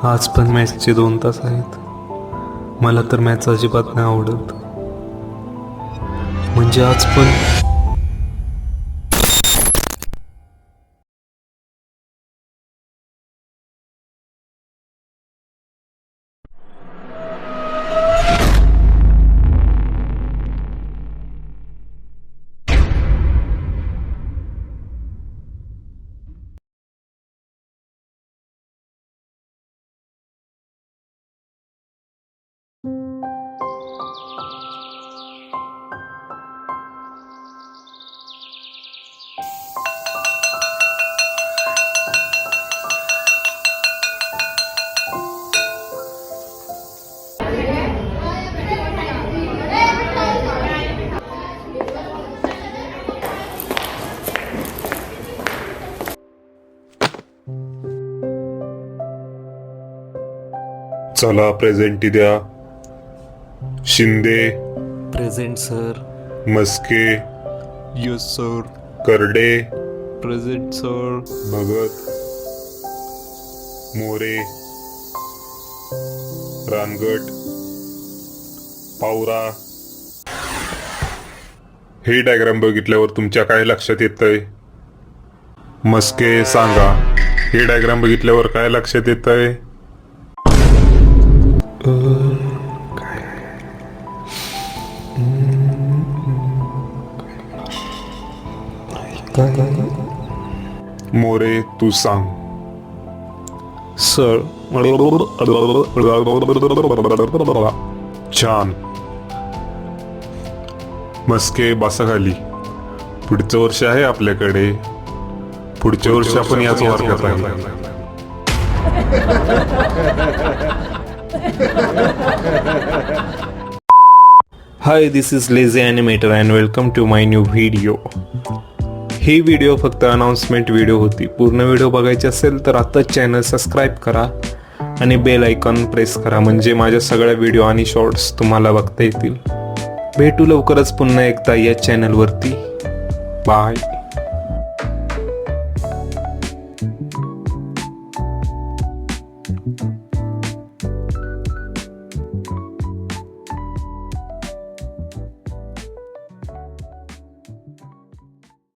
आज पण मॅचचे 2 तास आहेत. मला तर मॅच अजिबात नाही आवडत. म्हणजे आज पण चला प्रेझेंटी द्या. Shinde, present sir. Maske, yes sir. करडे, प्रेझेंट सर. भगत, मोरे, रानगट, पावरा. हे डायग्राम बघितल्यावर तुमच्या काय लक्षात येतंय? मस्के सांगा, हे डायग्राम बघितल्यावर काय लक्षात येतंय? मोरे तू सांग. सर. छान. मस्के बसा खाली. पुढचं वर्ष आहे आपल्याकडे. पुढच्या वर्षी आपण याच वर्गात आहे. Hi, this is lazy animator and welcome to my new video. ही व्हिडिओ फक्त अनाउन्समेंट व्हिडिओ होती. पूर्ण व्हिडिओ बघायची असेल तर आत्ताच चॅनल सबस्क्राईब करा आणि बेल आयकॉन प्रेस करा, म्हणजे माझ्या सगळ्या व्हिडिओ आणि शॉर्ट्स तुम्हाला बघता येतील. भेटू लवकरच पुन्हा एकदा या चॅनलवरती. बाय.